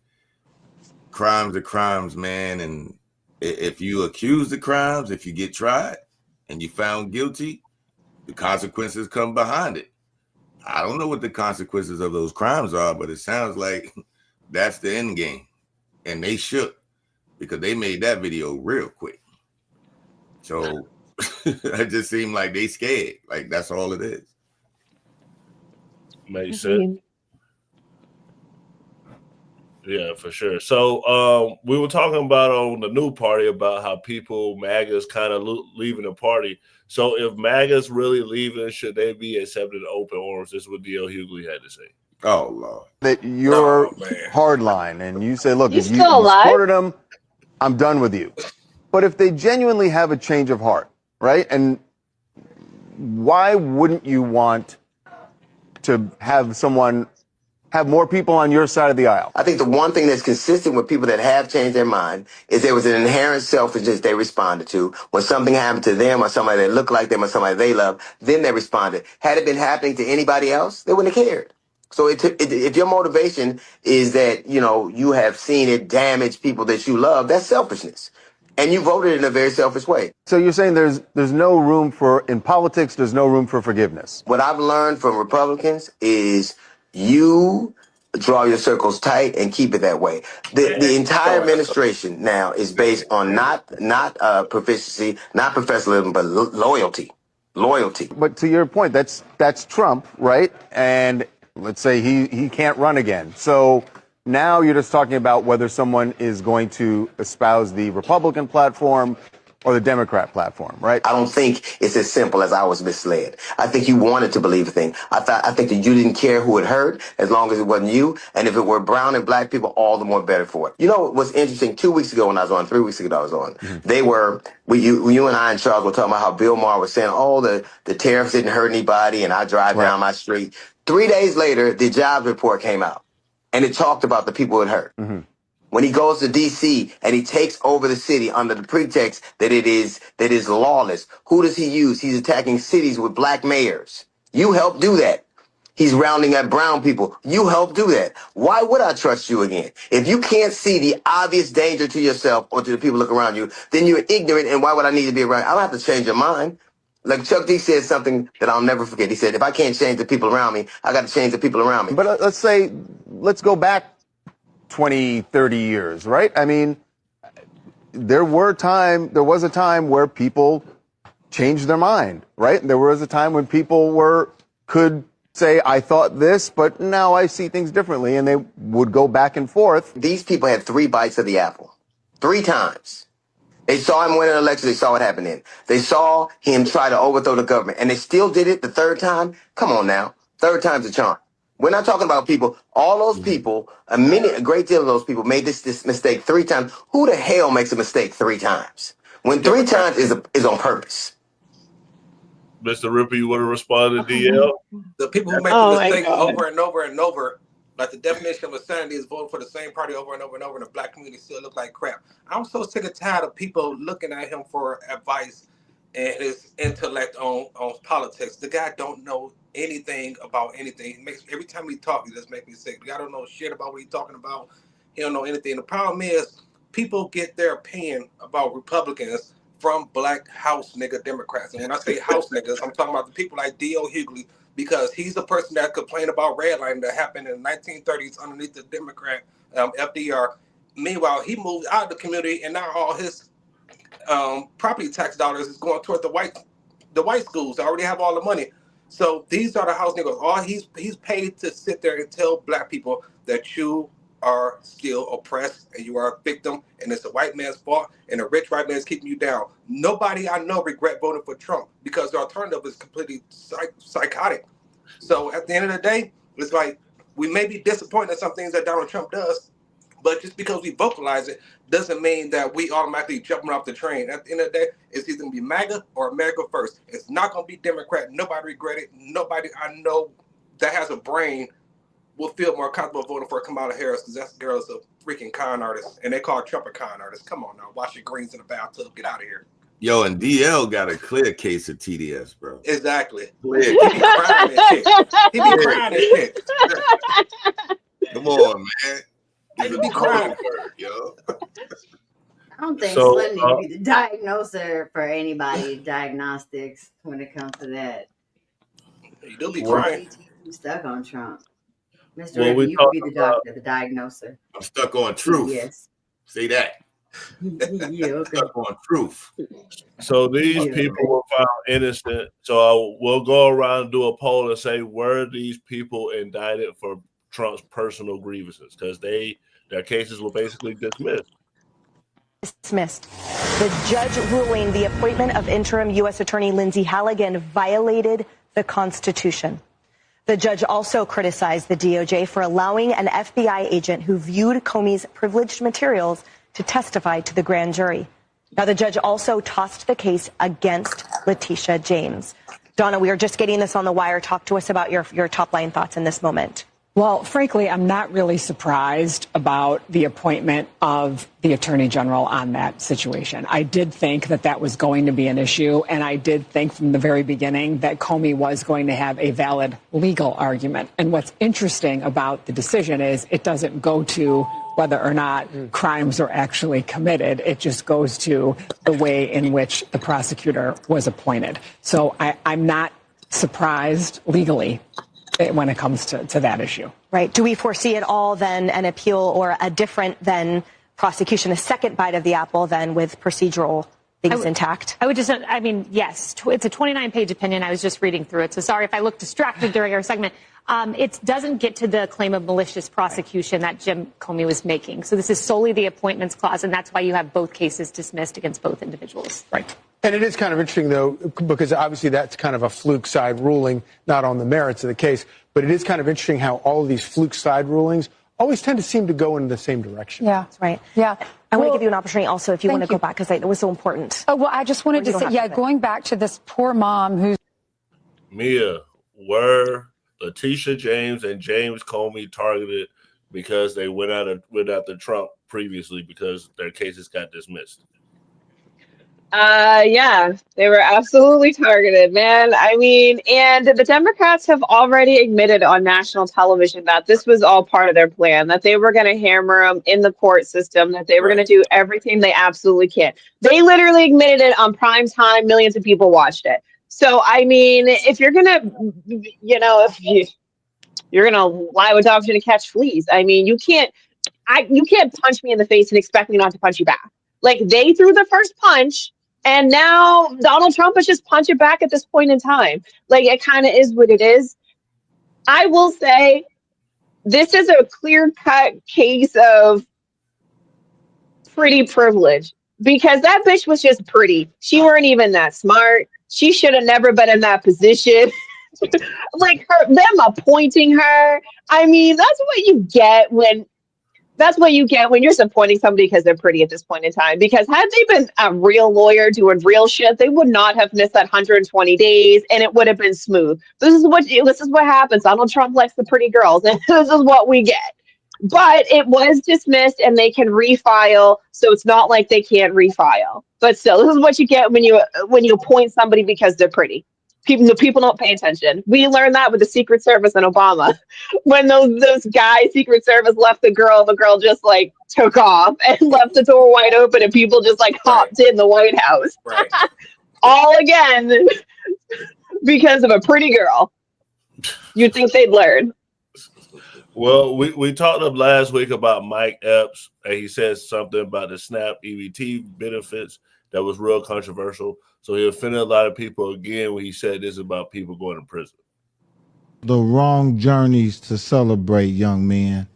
crimes are crimes, man. And if you accuse the crimes, if you get tried and you found guilty, the consequences come behind it. I don't know what the consequences of those crimes are, but it sounds like that's the end game. And they shook because they made that video real quick. So it just seemed like they scared. Like that's all it is. Makes sense. Yeah, for sure. So we were talking about on the new party about how MAGA's kind of leaving the party. So if MAGA's really leaving, should they be accepted open arms? This is what D.L. Hughley had to say. Oh, Lord. That you're hardline and you say, look, You if you still alive? supported them, I'm done with you. But if they genuinely have a change of heart, right? And why wouldn't you want to have more people on your side of the aisle? I think the one thing that's consistent with people that have changed their mind is there was an inherent selfishness they responded to. When something happened to them or somebody that looked like them or somebody they love, then they responded. Had it been happening to anybody else, they wouldn't have cared. So if your motivation is that, you have seen it damage people that you love, that's selfishness. And you voted in a very selfish way. So you're saying there's no room in politics, there's no room for forgiveness. What I've learned from Republicans is you draw your circles tight and keep it that way. The entire administration now is based on not proficiency, not professionalism, but loyalty. Loyalty. But to your point, that's Trump, right? And let's say he can't run again. So now you're just talking about whether someone is going to espouse the Republican platform or the Democrat platform, right? I don't think it's as simple as I was misled. I think you wanted to believe a thing. I think that you didn't care who it hurt as long as it wasn't you. And if it were brown and black people, all the more better for it. You know what's interesting? 2 weeks ago when I was on, 3 weeks ago I was on, you and I and Charles were talking about how Bill Maher was saying, the tariffs didn't hurt anybody and I drive down my street. 3 days later, the jobs report came out and it talked about the people it hurt. Mm-hmm. When he goes to D.C. and he takes over the city under the pretext that it is lawless, who does he use? He's attacking cities with black mayors. You helped do that. He's rounding up brown people. You helped do that. Why would I trust you again? If you can't see the obvious danger to yourself or to the people look around you, then you're ignorant, and why would I need to be around? I don't have to change your mind. Like Chuck D said something that I'll never forget. He said, if I can't change the people around me, I got to change the people around me. But let's go back 20, 30 years, right? I mean, there was a time where people changed their mind, right? There was a time when people could say, I thought this, but now I see things differently, and they would go back and forth. These people had 3 bites of the apple. 3 times. They saw him win an election. They saw what happened then. They saw him try to overthrow the government, and they still did it the 3rd time. Come on now. 3rd time's a charm. We're not talking about people. All those people, a great deal of those people made this mistake 3 times. Who the hell makes a mistake 3 times? When 3 times is on purpose. Mr. Ripper, you want to respond to DL? The people who make the mistakes over and over and over, like the definition of insanity is voting for the same party over and over and over, and the black community still look like crap. I'm so sick and tired of people looking at him for advice and his intellect on politics. The guy don't know anything about anything. He makes every time he talks, he just makes me sick. The guy don't know shit about what he's talking about. He don't know anything. The problem is people get their opinion about Republicans from black house nigga Democrats. And when I say house niggas, I'm talking about the people like D.L. Hughley, because he's the person that complained about redlining that happened in the 1930s underneath the Democrat FDR. Meanwhile, he moved out of the community, and now all his property tax dollars is going toward the white schools. They already have all the money. So these are the house niggas. All he's paid to sit there and tell black people that you are still oppressed and you are a victim, and it's a white man's fault, and a rich white man's keeping you down. Nobody I know regret voting for Trump, because the alternative is completely psychotic. So at the end of the day, it's like we may be disappointed in some things that Donald Trump does, but just because we vocalize it doesn't mean that we automatically jumping off the train. At the end of the day, it's either going to be MAGA or America First. It's not going to be Democrat. Nobody regret it. Nobody I know that has a brain will feel more comfortable voting for Kamala Harris, because that girl's a freaking con artist, and they call Trump a con artist. Come on now, wash your greens in the bathtub. Get out of here. Yo, and DL got a clear case of TDS, bro. Exactly. Clear. He be crying and shit. He be crying and shit. Come on, man. He be crying. Yo. I don't think So, Slim need to be the diagnoser for anybody diagnostics when it comes to that. You do be crying. I'm stuck on Trump. Mr. Well, Rippey, we you could be talked the doctor, the diagnoser. I'm stuck on truth. Yes. Say that. Yeah, okay. Stuck on truth. So these people were found innocent. So we'll go around and do a poll and say, were these people indicted for Trump's personal grievances? Because their cases were basically dismissed. Dismissed. The judge ruling the appointment of interim U.S. Attorney Lindsay Halligan violated the Constitution. The judge also criticized the DOJ for allowing an FBI agent who viewed Comey's privileged materials to testify to the grand jury. Now, the judge also tossed the case against Letitia James. Donna, we are just getting this on the wire. Talk to us about your top line thoughts in this moment. Well, frankly, I'm not really surprised about the appointment of the Attorney General on that situation. I did think that was going to be an issue, and I did think from the very beginning that Comey was going to have a valid legal argument. And what's interesting about the decision is it doesn't go to whether or not crimes are actually committed. It just goes to the way in which the prosecutor was appointed. So I'm not surprised legally when it comes to that issue. Right. Do we foresee at all then an appeal or a different than prosecution, a second bite of the apple then with procedural things intact? I would just, yes, it's a 29-page opinion. I was just reading through it. So sorry if I look distracted during our segment. It doesn't get to the claim of malicious prosecution that Jim Comey was making. So this is solely the appointments clause, and that's why you have both cases dismissed against both individuals. Right. And it is kind of interesting, though, because obviously that's kind of a fluke side ruling, not on the merits of the case. But it is kind of interesting how all of these fluke side rulings always tend to seem to go in the same direction. Yeah, that's right. Yeah. I want to give you an opportunity also if you want to go back, because it was so important. Oh, well, I just wanted to say, going back to this poor mom who's... Mia, were Letitia James and James Comey targeted because they went after Trump previously because their cases got dismissed? Yeah, they were absolutely targeted, man. I mean, and the Democrats have already admitted on national television that this was all part of their plan, that they were going to hammer them in the court system, that they were going to do everything they absolutely can. They literally admitted it on prime time. Millions of people watched it. So, I mean, if you're going to, you're going to lie with dogs and catch fleas. I mean, you can't punch me in the face and expect me not to punch you back. Like, they threw the first punch. And now Donald Trump is just punching back at this point in time. Like, it kind of is what it is. I will say this is a clear-cut case of pretty privilege, because that bitch was just pretty. She weren't even that smart. She should have never been in that position. Like them appointing her. I mean, that's what you get when you're supporting somebody because they're pretty at this point in time. Because had they been a real lawyer doing real shit, they would not have missed that 120 days, and it would have been smooth. This is what happens. Donald Trump likes the pretty girls, and this is what we get. But it was dismissed, and they can refile, so it's not like they can't refile. But still, this is what you get when you appoint somebody because they're pretty. People don't pay attention. We learned that with the Secret Service and Obama. When those guys, Secret Service, left the girl just like took off and left the door wide open, and people just like hopped in the White House. Right. All again because of a pretty girl. You'd think they'd learn. Well, we talked up last week about Mike Epps, and he said something about the SNAP EBT benefits that was real controversial. So he offended a lot of people again when he said this about people going to prison. The wrong journeys to celebrate, young men.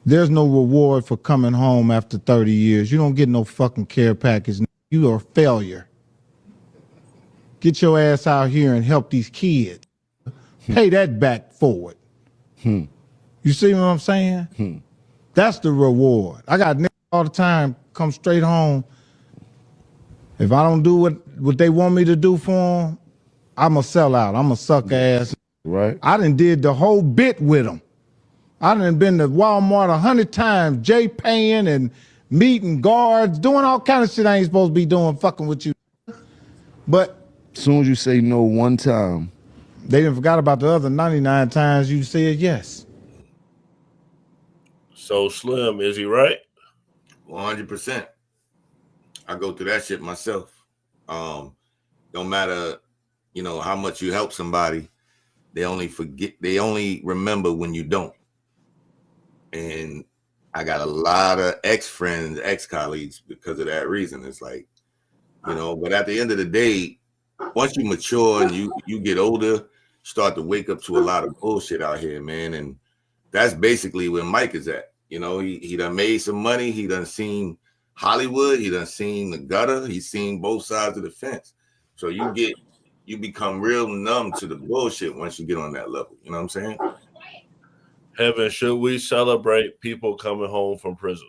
There's no reward for coming home after 30 years. You don't get no fucking care package. You are a failure. Get your ass out here and help these kids. Pay that back forward. You see what I'm saying? That's the reward. I got niggas all the time come straight home. If I don't do what they want me to do for them, I'm a sellout. I'm a suck ass. Right. I done did the whole bit with them. I done been to Walmart 100 times, Jay paying and meeting guards, doing all kind of shit I ain't supposed to be doing, fucking with you. But as soon as you say no one time, they done forgot about the other 99 times you said yes. So Slim, is he right? 100%. I go through that shit myself. Don't matter, how much you help somebody, they only remember when you don't. And I got a lot of ex-friends, ex-colleagues because of that reason. It's like, but at the end of the day, once you mature and you get older, start to wake up to a lot of bullshit out here, man. And that's basically where Mike is at. He done made some money. He done seen Hollywood. He done seen the gutter. He's seen both sides of the fence. So you become real numb to the bullshit once you get on that level. You know what I'm saying? Heaven, should we celebrate people coming home from prison?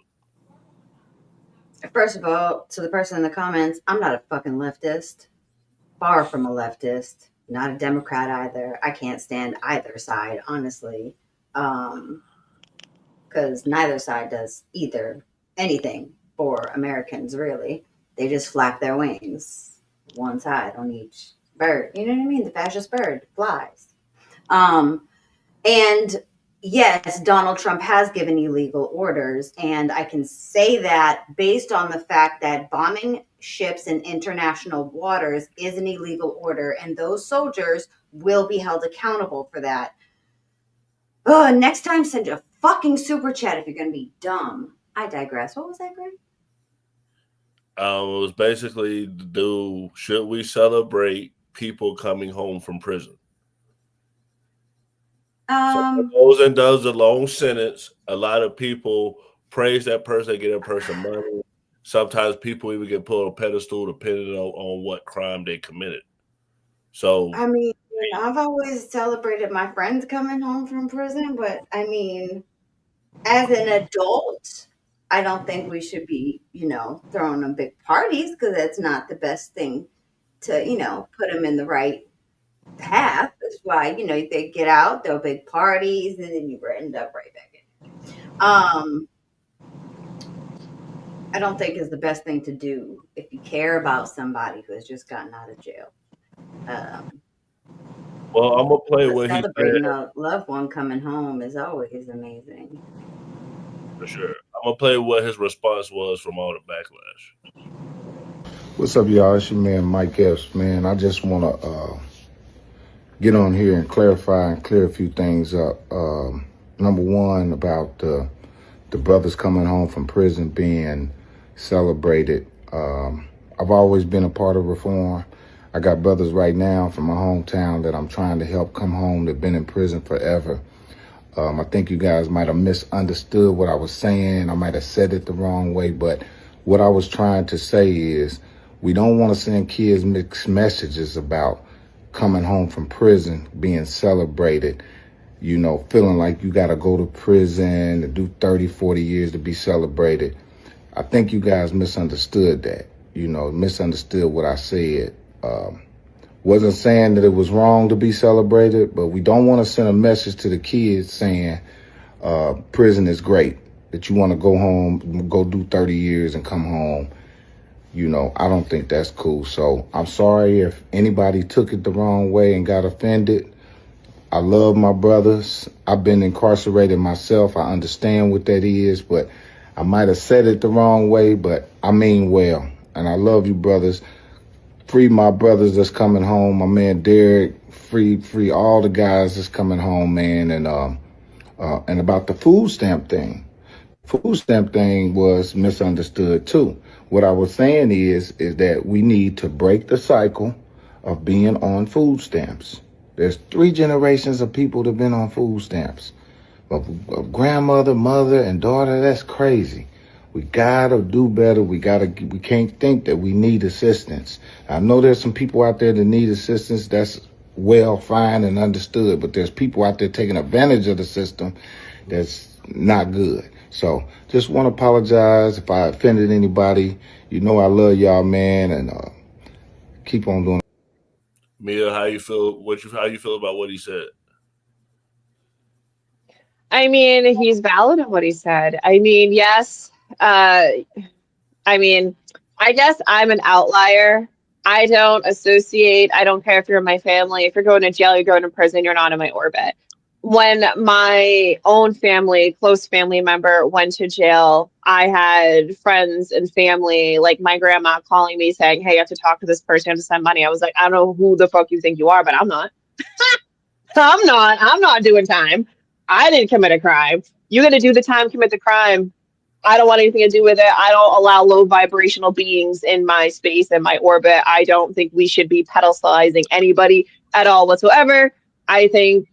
First of all, to the person in the comments, I'm not a fucking leftist. Far from a leftist. Not a Democrat either. I can't stand either side, honestly. Because neither side does anything for Americans, really. They just flap their wings. One side on each bird. You know what I mean? The fascist bird flies. And yes, Donald Trump has given illegal orders. And I can say that based on the fact that bombing ships in international waters is an illegal order. And those soldiers will be held accountable for that. Next time, send a fucking super chat if you're going to be dumb. I digress. What was that, Greg? It was basically should we celebrate people coming home from prison? So goes and does a long sentence. A lot of people praise that person, get that person money. Sometimes people even get put on a pedestal depending on what crime they committed. So I mean, I've always celebrated my friends coming home from prison, but I mean, as an adult, I don't think we should be, throwing them big parties because that's not the best thing to, put them in the right path. That's why, they get out, throw big parties, and then you end up right back in. I don't think is the best thing to do if you care about somebody who has just gotten out of jail. Well, I'm gonna play what he celebrating said. a loved one coming home is always amazing. For sure. I'm gonna play what his response was from all the backlash. What's up, y'all? It's your man, Mike Epps, man. I just want to get on here and clarify and clear a few things up. Number one, about the brothers coming home from prison being celebrated. I've always been a part of reform. I got brothers right now from my hometown that I'm trying to help come home. They've been in prison forever. I think you guys might have misunderstood what I was saying. I might have said it the wrong way, but what I was trying to say is we don't want to send kids mixed messages about coming home from prison, being celebrated, you know, feeling like you got to go to prison and do 30, 40 years to be celebrated. I think you guys misunderstood that, you know, misunderstood what I said. Wasn't saying that it was wrong to be celebrated, but we don't want to send a message to the kids saying prison is great, that you want to go home, go do 30 years and come home. You know, I don't think that's cool. So I'm sorry if anybody took it the wrong way and got offended. I love my brothers. I've been incarcerated myself. I understand what that is, but I might have said it the wrong way, but I mean well. And I love you, brothers. Free my brothers that's coming home. My man Derek, free all the guys that's coming home, man. And about the food stamp thing. Food stamp thing was misunderstood too. What I was saying is that we need to break the cycle of being on food stamps. There's 3 generations of people that have been on food stamps. A grandmother, mother, and daughter, that's crazy. We gotta do better. We can't think that we need assistance. I know there's some people out there that need assistance. That's well, fine, and understood. But there's people out there taking advantage of the system that's not good. So just want to apologize if I offended anybody. You know I love y'all, man, and keep on doing it. Mia, how you feel? How you feel about what he said? I mean, he's valid in what he said. I mean, yes. I mean, I guess I'm an outlier. I don't associate. I don't care if you're in my family. If you're going to jail, you're going to prison, you're not in my orbit. When my own family, close family member went to jail, I had friends and family, like my grandma calling me saying, hey, you have to talk to this person, you have to send money. I was like, I don't know who the fuck you think you are, but I'm not. I'm not doing time. I didn't commit a crime. You're going to do the time, commit the crime. I don't want anything to do with it. I don't allow low vibrational beings in my space and my orbit. I don't think we should be pedestalizing anybody at all whatsoever. I think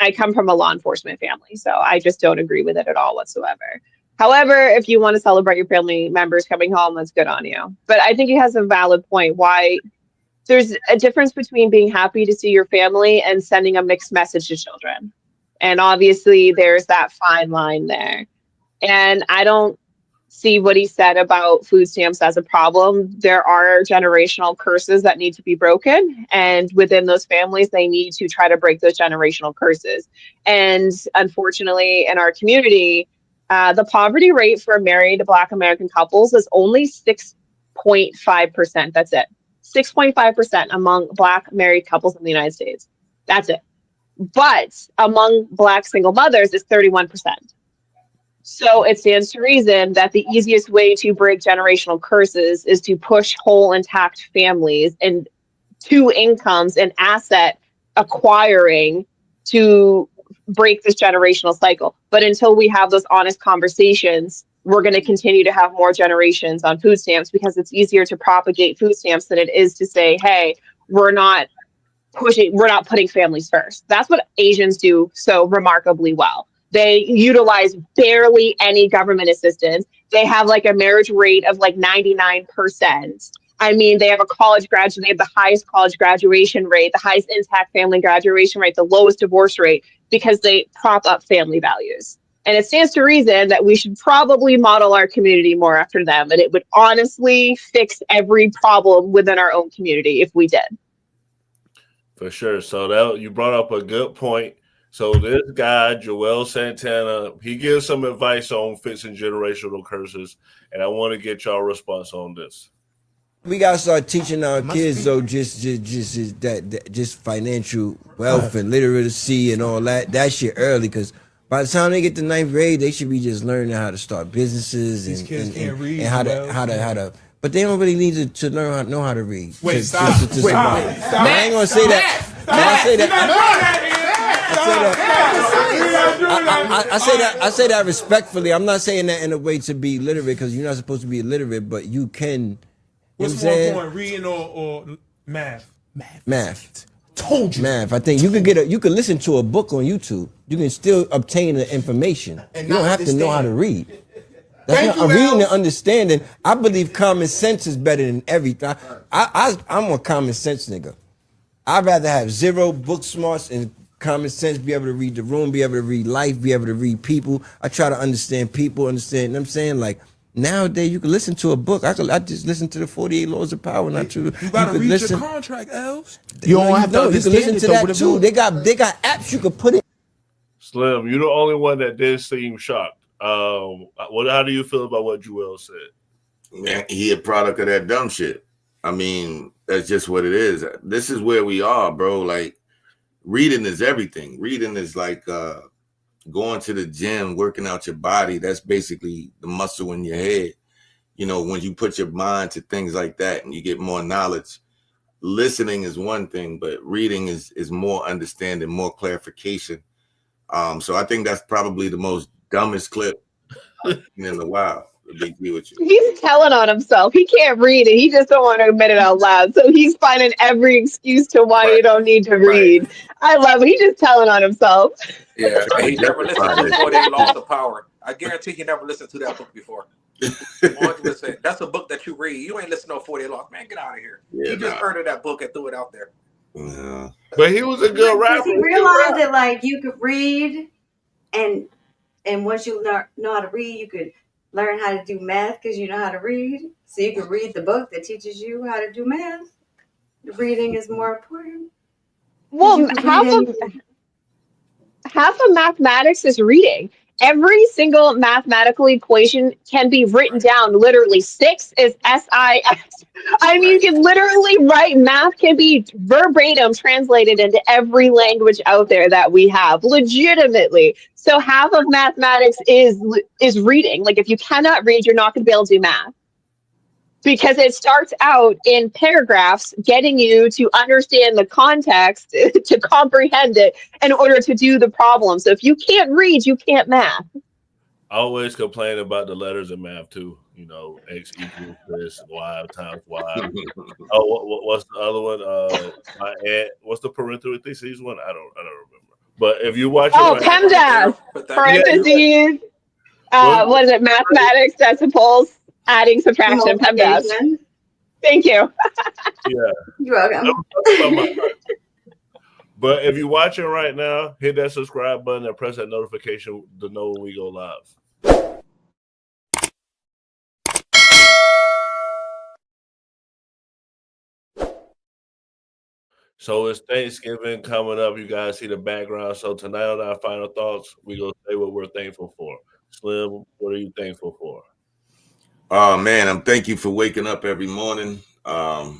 I come from a law enforcement family, so I just don't agree with it at all whatsoever. However, if you want to celebrate your family members coming home, that's good on you. But I think he has a valid point. Why there's a difference between being happy to see your family and sending a mixed message to children. And obviously there's that fine line there. And I don't see what he said about food stamps as a problem. There are generational curses that need to be broken. And within those families, they need to try to break those generational curses. And unfortunately, in our community, the poverty rate for married Black American couples is only 6.5%. That's it. 6.5% among Black married couples in the United States. That's it. But among Black single mothers, it's 31%. So it stands to reason that the easiest way to break generational curses is to push whole intact families and two incomes and asset acquiring to break this generational cycle. But until we have those honest conversations, we're going to continue to have more generations on food stamps because it's easier to propagate food stamps than it is to say, hey, we're not putting families first. That's what Asians do so remarkably well. They utilize barely any government assistance. They have like a marriage rate of like 99%. I mean, they have a college graduate, they have the highest college graduation rate, the highest intact family graduation rate, the lowest divorce rate, because they prop up family values. And it stands to reason that we should probably model our community more after them. And it would honestly fix every problem within our own community if we did. For sure. So that you brought up a good point. So this guy, Joel Santana, he gives some advice on fixing generational curses, and I want to get y'all response on this. We gotta start teaching our kids though, just financial wealth and literacy and all that shit early, because by the time they get to 9th grade, they should be just learning how to start businesses and how to. But they don't really need to know how to read. Wait, stop. I ain't gonna say that. I say that respectfully. I'm not saying that in a way to be literate, because you're not supposed to be illiterate, but you can. What's more important, reading or math? Math. Told you. Math. I think you could listen to a book on YouTube. You can still obtain the information. You don't have to know how to read. That's not reading and understanding. I believe common sense is better than everything. I'm a common sense nigga. I'd rather have zero book smarts and common sense, be able to read the room, be able to read life, be able to read people. I try to understand people, understand, you know what I'm saying? Like, nowadays, you can listen to a book. I just listen to the 48 Laws of Power, not to. You gotta could read listen, your contract, Els. You don't have to you can listen understand to it, though, that but if too. you- They got apps you could put it. Slim, you're the only one that did seem shocked. How do you feel about what Joel said? Man, he a product of that dumb shit. I mean, that's just what it is. This is where we are, bro. Like, reading is everything. Reading is like going to the gym, working out your body. That's basically the muscle in your head. You know, when you put your mind to things like that and you get more knowledge, listening is one thing, but reading is more understanding, more clarification. So I think that's probably the most dumbest clip I've seen in a while. To be clear with you. He's telling on himself. He can't read it. He just don't want to admit it out loud. So he's finding every excuse to why you don't need to read. I love it. He's just telling on himself. Yeah, Trying to he never listened justify to that 48 shit. Laws of Power. I guarantee he never listened to that book before. 100%. That's a book that you read. You ain't listening to 48 Laws. Man, get out of here. Yeah, He just heard of that book and threw it out there. Yeah. But he was a good rapper. Because he realized that, like, you could read, and once you know how to read, you could learn how to do math because you know how to read. So you could read the book that teaches you how to do math. Reading is more important. Well, half of mathematics is reading. Every single mathematical equation can be written down. Literally, 6 is SIX. I mean, you can literally write math can be verbatim translated into every language out there that we have, legitimately. So half of mathematics is reading. Like, if you cannot read, you're not going to be able to do math. Because it starts out in paragraphs, getting you to understand the context, to comprehend it in order to do the problem. So if you can't read, you can't math. I always complain about the letters in math too. You know, X equals this, Y times Y. What's the other one? What's the parentheses one? I don't remember. But if you watch it, PEMDAS, parentheses. What is it? Mathematics, decimals, adding, subtraction, PEMDAS. Thank you. Yeah. You're welcome. But if you're watching right now, hit that subscribe button and press that notification to know when we go live. So it's Thanksgiving coming up. You guys see the background. So tonight on our final thoughts, we gonna say what we're thankful for. Slim, what are you thankful for? Oh man, I'm thank you for waking up every morning. I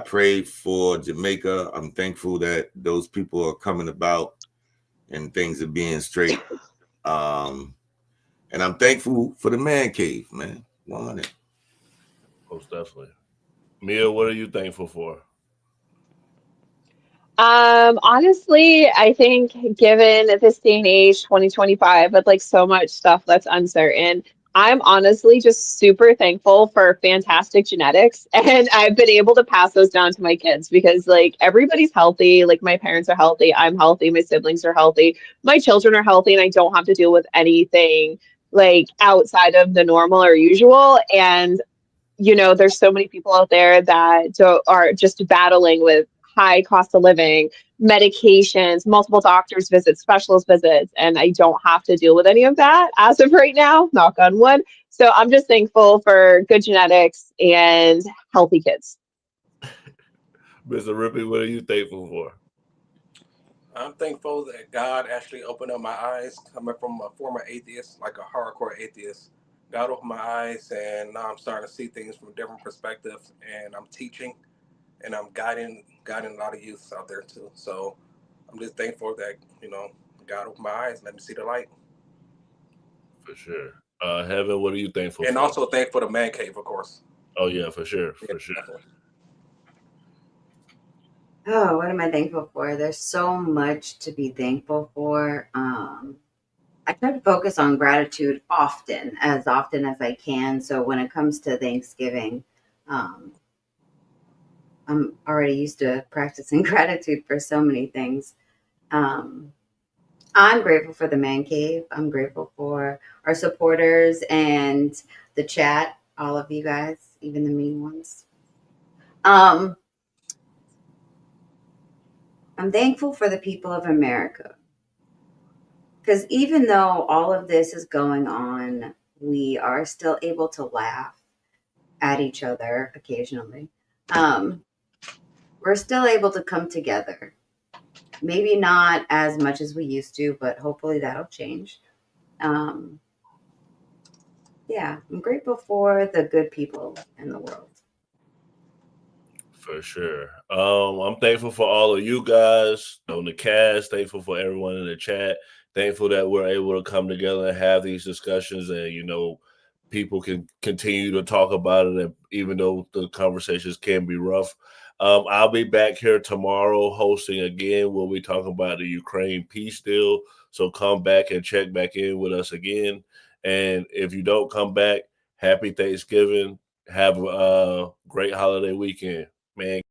prayed for Jamaica. I'm thankful that those people are coming about and things are being straight. And I'm thankful for the man cave, man. 100. Most definitely. Mia, what are you thankful for? Honestly, I think given this day and age, 2025, with like so much stuff that's uncertain, I'm honestly just super thankful for fantastic genetics. And I've been able to pass those down to my kids because like everybody's healthy. Like my parents are healthy. I'm healthy. My siblings are healthy. My children are healthy, and I don't have to deal with anything like outside of the normal or usual. And you know, there's so many people out there that are just battling with high cost of living, medications, multiple doctors visits, specialist visits, and I don't have to deal with any of that as of right now, knock on wood. So I'm just thankful for good genetics and healthy kids. Mr. Ripley, what are you thankful for? I'm thankful that God actually opened up my eyes, coming from a former atheist, like a hardcore atheist. God opened my eyes, and now I'm starting to see things from different perspectives, and I'm teaching, and I'm guiding a lot of youths out there too. So I'm just thankful that, you know, God opened my eyes, let me see the light. For sure. Heaven, what are you thankful and for? And also thankful for the man cave, of course. Oh yeah, for sure. For sure. Definitely. Oh, what am I thankful for? There's so much to be thankful for. I try to focus on gratitude often as I can. So when it comes to Thanksgiving, I'm already used to practicing gratitude for so many things. I'm grateful for the man cave. I'm grateful for our supporters and the chat, all of you guys, even the mean ones. I'm thankful for the people of America. Because even though all of this is going on, we are still able to laugh at each other occasionally. We're still able to come together. Maybe not as much as we used to, but hopefully that'll change. Yeah, I'm grateful for the good people in the world. For sure. I'm thankful for all of you guys on the cast. Thankful for everyone in the chat. Thankful that we're able to come together and have these discussions, and people can continue to talk about it. And even though the conversations can be rough, I'll be back here tomorrow hosting again. We'll be talking about the Ukraine peace deal. So come back and check back in with us again. And if you don't come back, happy Thanksgiving. Have a great holiday weekend. Man.